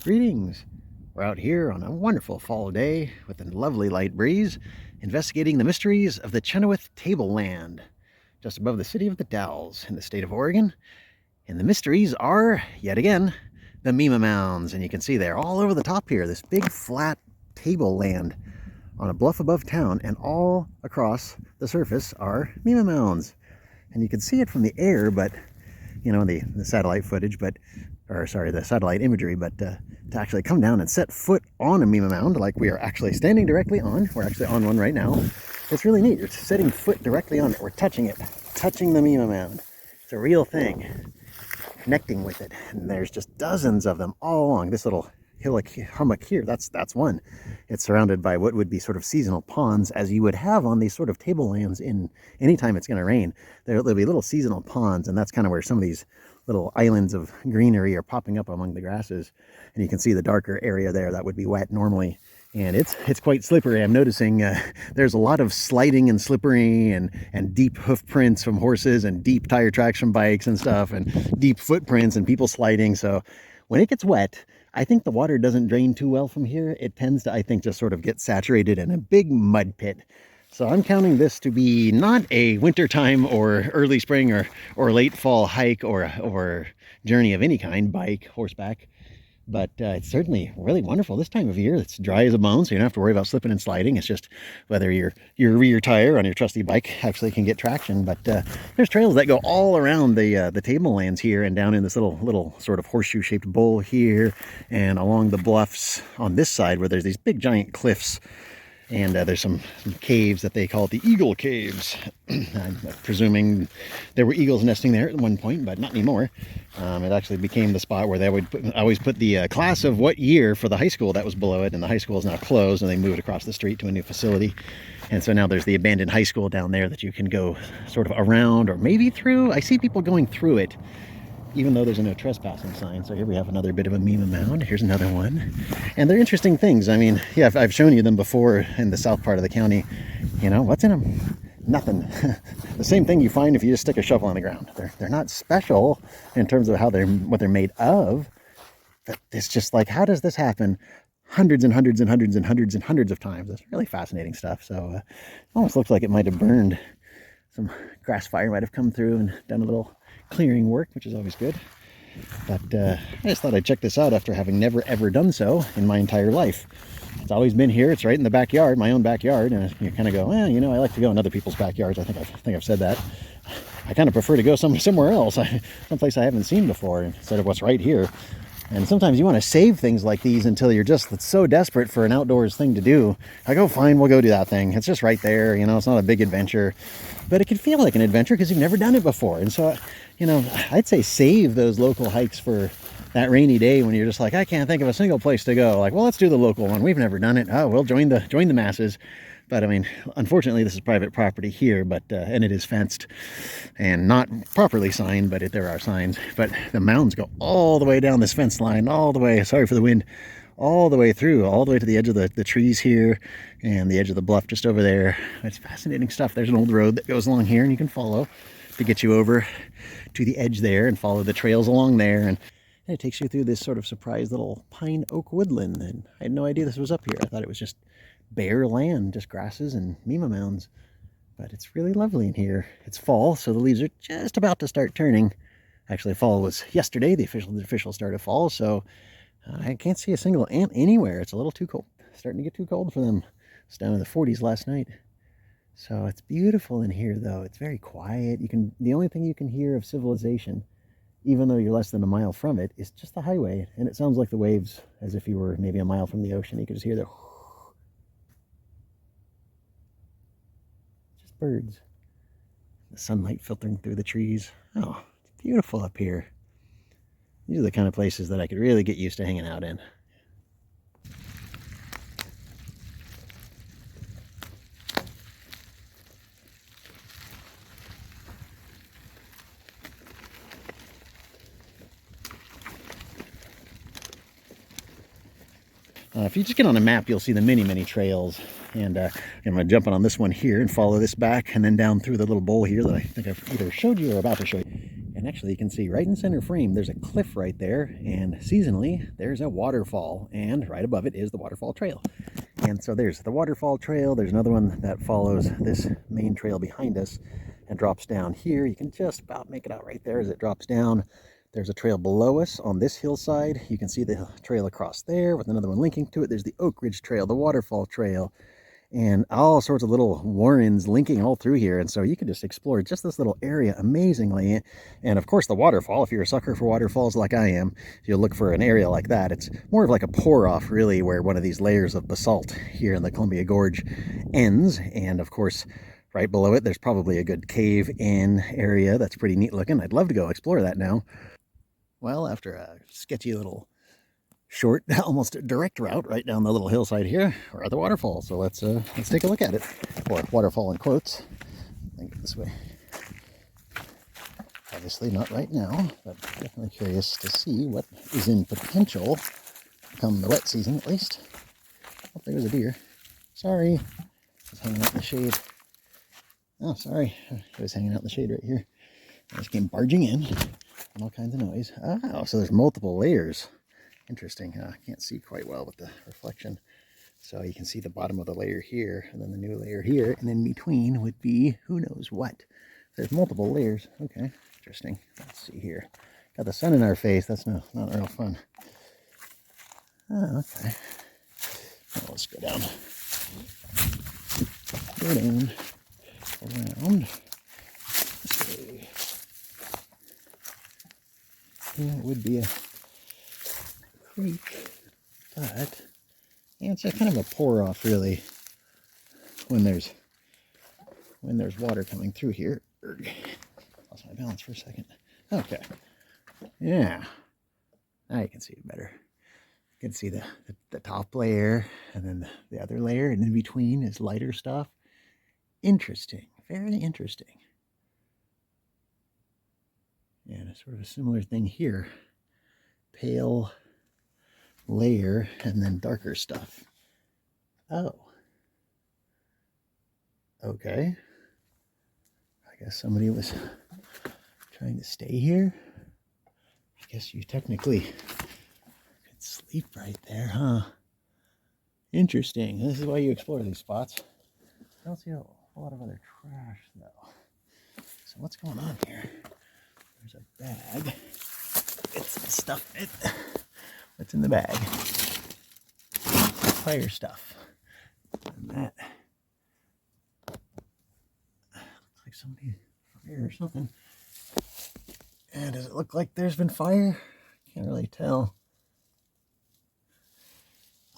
Greetings! We're out here on a wonderful fall day with a lovely light breeze, investigating the mysteries of the Chenowith Tableland, just above the city of the Dalles in the state of Oregon. And the mysteries are, yet again, the mima mounds. And you can see they're all over the top here, this big flat tableland on a bluff above town, and all across the surface are mima mounds. And you can see it from the air, but, you know, the satellite footage, but, or sorry, the satellite imagery, but to actually come down and set foot on a mima mound, like we are actually standing directly on, we're actually on one right now, it's really neat. You're setting foot directly on it, we're touching it, touching the mima mound. It's a real thing, connecting with it, and there's just dozens of them all along this little hummock here. That's one. It's surrounded by what would be sort of seasonal ponds, as you would have on these sort of tablelands. In anytime it's going to rain, there'll be little seasonal ponds, and that's kind of where some of these little islands of greenery are popping up among the grasses. And you can see the darker area there that would be wet normally, and it's quite slippery. I'm noticing there's a lot of sliding and slippery and deep hoof prints from horses, and deep tire tracks from bikes and stuff, and deep footprints and people sliding. So when it gets wet, I think the water doesn't drain too well from here. It tends to, I think, just sort of get saturated in a big mud pit. So I'm counting this to be not a wintertime or early spring or late fall hike or journey of any kind, bike, horseback. But it's certainly really wonderful this time of year. It's dry as a bone, so you don't have to worry about slipping and sliding. It's just whether your rear tire on your trusty bike actually can get traction. But there's trails that go all around the tablelands here, and down in this little sort of horseshoe-shaped bowl here, and along the bluffs on this side where there's these big giant cliffs. And there's some caves that they call the Eagle Caves. I'm presuming there were eagles nesting there at one point, but not anymore. It actually became the spot where they would always put the class of what year for the high school that was below it, and the high school is now closed, and they moved across the street to a new facility. And so now there's the abandoned high school down there that you can go sort of around or maybe through. I see people going through it, even though there's a no trespassing sign. So here we have another bit of a mima mound. Here's another one. And they're interesting things. I mean, yeah, I've shown you them before in the south part of the county. You know, what's in them? Nothing. The same thing you find if you just stick a shovel on the ground. They're not special in terms of what they're made of. But it's just like, how does this happen hundreds and hundreds and hundreds and hundreds and hundreds of times? It's really fascinating stuff. So almost looks like it might have burned. Some grass fire might have come through and done a little clearing work, which is always good. But I just thought I'd check this out after having never ever done so in my entire life. It's always been here. It's right in the backyard, my own backyard, and you kind of go, well, you know, I like to go in other people's backyards. I think I've said that. I kind of prefer to go somewhere else, someplace I haven't seen before, instead of what's right here. And sometimes you want to save things like these until you're just so desperate for an outdoors thing to do. I go, fine, we'll go do that thing. It's just right there, you know, it's not a big adventure. But it can feel like an adventure because you've never done it before. And so, you know, I'd say save those local hikes for that rainy day when you're just like, I can't think of a single place to go. Like, well, let's do the local one. We've never done it. Oh, we'll join the masses. But I mean, unfortunately, this is private property here, but and it is fenced and not properly signed, but there are signs. But the mounds go all the way down this fence line, all the way, sorry for the wind, all the way through, all the way to the edge of the trees here and the edge of the bluff just over there. It's fascinating stuff. There's an old road that goes along here, and you can follow to get you over to the edge there and follow the trails along there. And it takes you through this sort of surprise little pine oak woodland. And I had no idea this was up here. I thought it was just bare land, just grasses and mima mounds. But it's really lovely in here. It's fall, so the leaves are just about to start turning. Actually, fall was yesterday, the official start of fall, so I can't see a single ant anywhere. It's a little too cold. It's starting to get too cold for them. It's down in the 40s last night. So it's beautiful in here, though. It's very quiet. The only thing you can hear of civilization, even though you're less than a mile from it, is just the highway. And it sounds like the waves, as if you were maybe a mile from the ocean. You could just hear the just birds. The sunlight filtering through the trees. Oh, it's beautiful up here. These are the kind of places that I could really get used to hanging out in. If you just get on a map, you'll see the many trails. And I'm going to jump on this one here and follow this back and then down through the little bowl here that I think I've either showed you or about to show you. And And actually you can see right in center frame, there's a cliff right there, and seasonally there's a waterfall, and right above it is the waterfall trail. And so there's the waterfall trail. There's another one that follows this main trail behind us and drops down here. You can just about make it out right there as it drops down. There's a trail below us on this hillside. You can see the trail across there with another one linking to it. There's the Oak Ridge Trail, the waterfall trail, and all sorts of little warrens linking all through here. And so you can just explore just this little area amazingly. And of course the waterfall, if you're a sucker for waterfalls like I am, you'll look for an area like that. It's more of like a pour off really, where one of these layers of basalt here in the Columbia Gorge ends. And of course right below it there's probably a good cave in area that's pretty neat looking. I'd love to go explore that now. Well, after a sketchy little short, almost direct route right down the little hillside here, we're at the waterfall. So let's take a look at it, or waterfall in quotes. Think it this way. Obviously not right now, but definitely curious to see what is in potential come the wet season at least. Oh, there's a deer. Sorry, it's hanging out in the shade. Oh, sorry, it was hanging out in the shade right here. I just came barging in, and all kinds of noise. Oh, so there's multiple layers. Interesting. I can't see quite well with the reflection. So you can see the bottom of the layer here, and then the new layer here, and in between would be who knows what. There's multiple layers. Okay, interesting. Let's see here. Got the sun in our face. That's not real fun. Oh, okay. Well, let's go down. Go down. Around. Okay. Yeah, it would be a creek, but yeah, it's a kind of a pour off really when there's water coming through here. Lost my balance for a second. Okay, yeah, now you can see it better. You can see the top layer and then the other layer, and in between is lighter stuff. Interesting, very interesting. And it's sort of a similar thing here. Pale layer and then darker stuff. Oh. Okay. I guess somebody was trying to stay here. I guess you technically could sleep right there, huh? Interesting. This is why you explore these spots. I don't see a whole lot of other trash though. So what's going on here? There's a bag. It's some stuff in it. What's in the bag? Fire stuff. And that looks like somebody fire or something. And does it look like there's been fire? Can't really tell.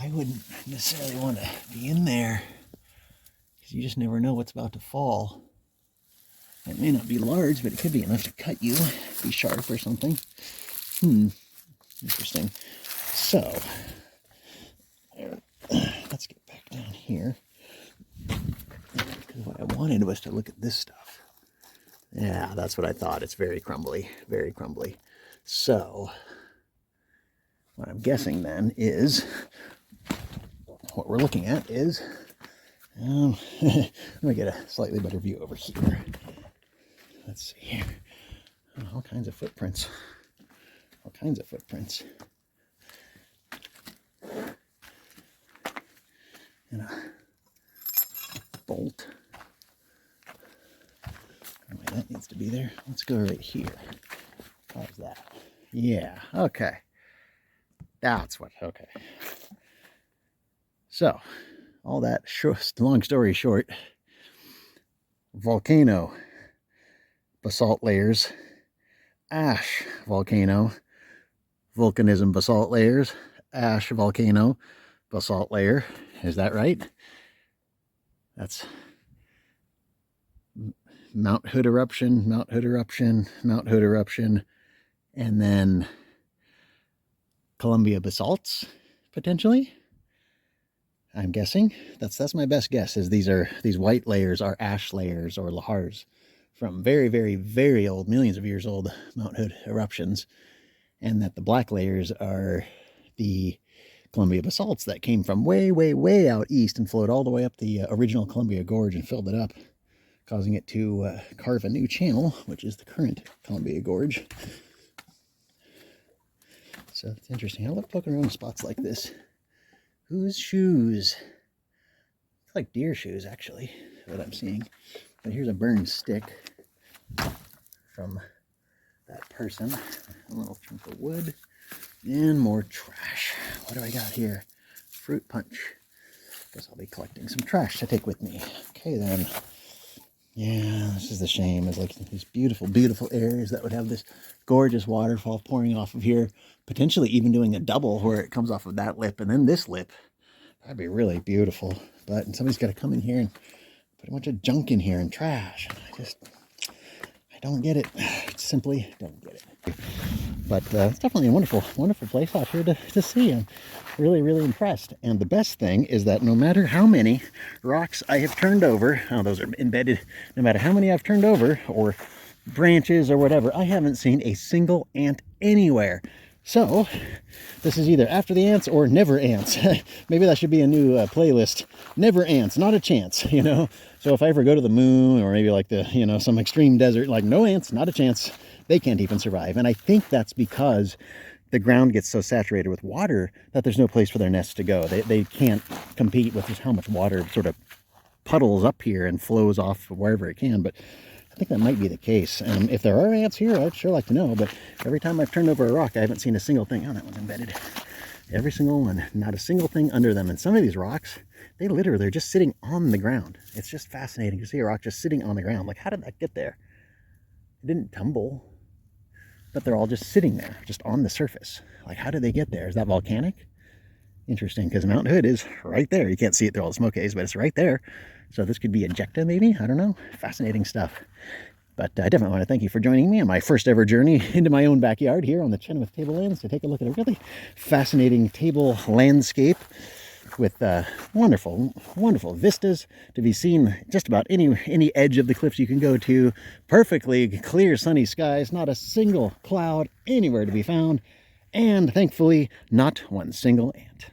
I wouldn't necessarily want to be in there because you just never know what's about to fall. It may not be large, but it could be enough to cut you, be sharp or something. Interesting. So, let's get back down here. Because what I wanted was to look at this stuff. Yeah, that's what I thought. It's very crumbly, very crumbly. So, what I'm guessing then is, what we're looking at is, let me get a slightly better view over here. Let's see here. Oh, all kinds of footprints. All kinds of footprints. And a bolt. Anyway, that needs to be there. Let's go right here. How's that? Yeah, okay. That's what, okay. So, all that short, long story short, volcano, basalt layers, ash volcano, volcanism basalt layers, ash volcano, basalt layer. Is that right? That's Mount Hood eruption, Mount Hood eruption, Mount Hood eruption, and then Columbia basalts, potentially. I'm guessing. That's my best guess, is these white layers are ash layers or lahars from very, very, very old, millions of years old Mount Hood eruptions, and that the black layers are the Columbia basalts that came from way, way, way out east and flowed all the way up the original Columbia Gorge and filled it up causing it to carve a new channel, which is the current Columbia Gorge. So it's interesting. I love poking around spots like this. Whose shoes? It's like deer shoes, actually, what I'm seeing. But here's a burned stick from that person. A little chunk of wood. And more trash. What do I got here? Fruit punch. Guess I'll be collecting some trash to take with me. Okay then. Yeah, this is the shame. It's like these beautiful, beautiful areas that would have this gorgeous waterfall pouring off of here. Potentially even doing a double where it comes off of that lip and then this lip. That'd be really beautiful. But somebody's got to come in here and put a bunch of junk in here and trash. I don't get it. I simply don't get it. But it's definitely a wonderful, wonderful place out here to see. I'm really, really impressed. And the best thing is that no matter how many rocks I have turned over, oh, those are embedded, no matter how many I've turned over, or branches or whatever, I haven't seen a single ant anywhere. So this is either after the ants or never ants. Maybe that should be a new playlist. Never ants, not a chance, you know? So if I ever go to the moon or maybe like the, you know, some extreme desert, like no ants, not a chance. They can't even survive. And I think that's because the ground gets so saturated with water that there's no place for their nests to go. They can't compete with just how much water sort of puddles up here and flows off wherever it can. But I think that might be the case. And if there are ants here, I'd sure like to know. But every time I've turned over a rock, I haven't seen a single thing. Oh, that one's embedded. Every single one. Not a single thing under them. And some of these rocks, they're just sitting on the ground. It's just fascinating to see a rock just sitting on the ground. Like, how did that get there? It didn't tumble. But they're all just sitting there, just on the surface. Like, how did they get there? Is that volcanic? Interesting, because Mount Hood is right there. You can't see it through all the smoke haze, but it's right there. So this could be ejecta, maybe? I don't know. Fascinating stuff. But I definitely want to thank you for joining me on my first ever journey into my own backyard here on the Chenowith Tablelands to take a look at a really fascinating table landscape with wonderful, wonderful vistas to be seen just about any edge of the cliffs you can go to. Perfectly clear, sunny skies, not a single cloud anywhere to be found, and thankfully, not one single ant.